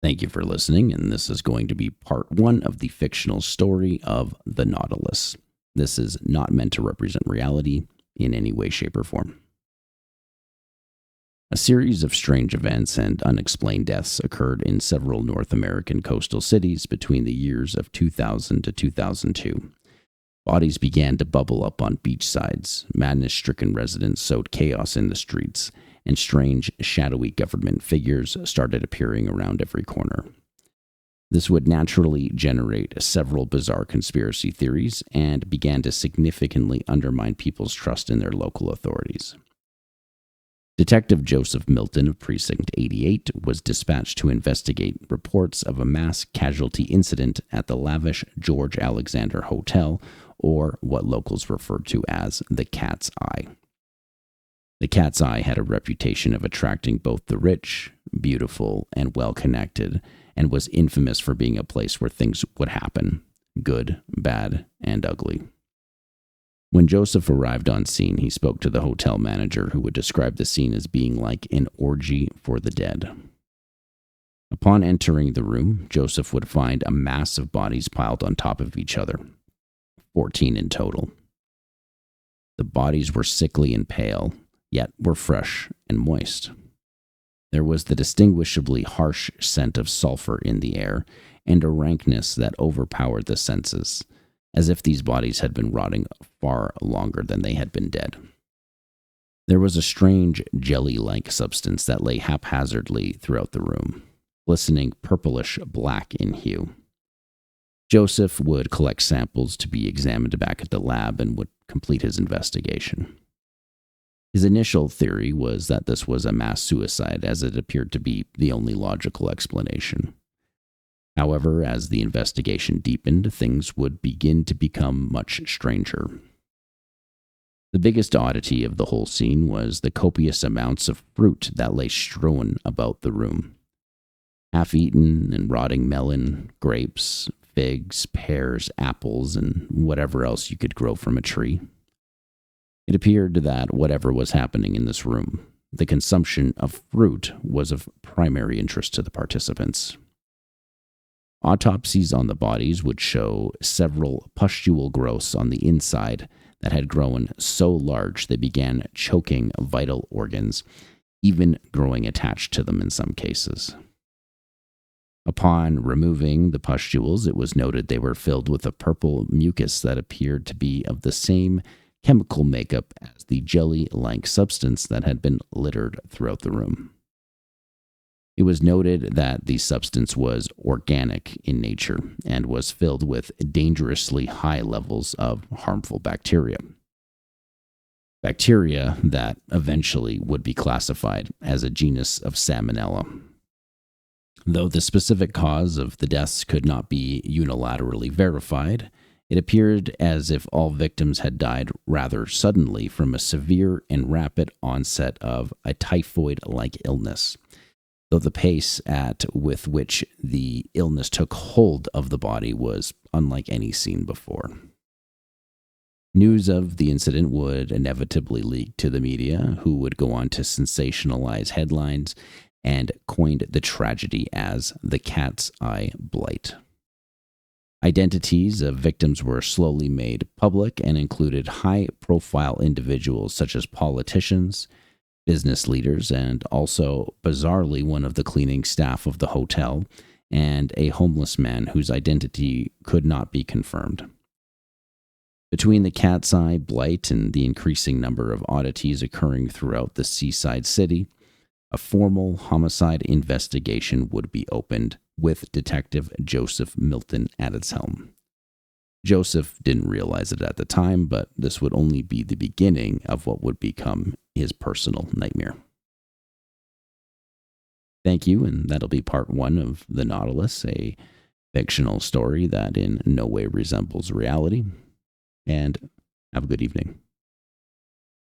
Thank you for listening, and this is going to be part one of the fictional story of the Nautilus. This is not meant to represent reality in any way, shape, or form. A series of strange events and unexplained deaths occurred in several North American coastal cities between the years of 2000 to 2002. Bodies began to bubble up on beachsides, madness-stricken residents sowed chaos in the streets, and strange, shadowy government figures started appearing around every corner. This would naturally generate several bizarre conspiracy theories and began to significantly undermine people's trust in their local authorities. Detective Joseph Milton of Precinct 88 was dispatched to investigate reports of a mass casualty incident at the lavish George Alexander Hotel, or what locals referred to as the Cat's Eye. The Cat's Eye had a reputation of attracting both the rich, beautiful, and well-connected, and was infamous for being a place where things would happen, good, bad, and ugly. When Joseph arrived on scene, he spoke to the hotel manager, who would describe the scene as being like an orgy for the dead. Upon entering the room, Joseph would find a mass of bodies piled on top of each other, 14 in total. The bodies were sickly and pale, yet were fresh and moist. There was the distinguishably harsh scent of sulfur in the air, and a rankness that overpowered the senses, as if these bodies had been rotting far longer than they had been dead. There was a strange jelly-like substance that lay haphazardly throughout the room, glistening purplish black in hue. Joseph would collect samples to be examined back at the lab and would complete his investigation. His initial theory was that this was a mass suicide, as it appeared to be the only logical explanation. However, as the investigation deepened, things would begin to become much stranger. The biggest oddity of the whole scene was the copious amounts of fruit that lay strewn about the room. Half-eaten and rotting melon, grapes, figs, pears, apples, and whatever else you could grow from a tree. It appeared that whatever was happening in this room, the consumption of fruit was of primary interest to the participants. Autopsies on the bodies would show several pustule growths on the inside that had grown so large they began choking vital organs, even growing attached to them in some cases. Upon removing the pustules, it was noted they were filled with a purple mucus that appeared to be of the same chemical makeup as the jelly-like substance that had been littered throughout the room. It was noted that the substance was organic in nature and was filled with dangerously high levels of harmful bacteria. Bacteria that eventually would be classified as a genus of Salmonella. Though the specific cause of the deaths could not be unilaterally verified, it appeared as if all victims had died rather suddenly from a severe and rapid onset of a typhoid-like illness, though the pace with which the illness took hold of the body was unlike any seen before. News of the incident would inevitably leak to the media, who would go on to sensationalize headlines and coined the tragedy as the Cat's Eye Blight. Identities of victims were slowly made public and included high-profile individuals such as politicians, business leaders, and also, bizarrely, one of the cleaning staff of the hotel, and a homeless man whose identity could not be confirmed. Between the Cat's Eye Blight and the increasing number of oddities occurring throughout the seaside city, a formal homicide investigation would be opened, with Detective Joseph Milton at its helm. Joseph didn't realize it at the time, but this would only be the beginning of what would become his personal nightmare. Thank you, and that'll be part one of The Nautilus, a fictional story that in no way resembles reality. And have a good evening.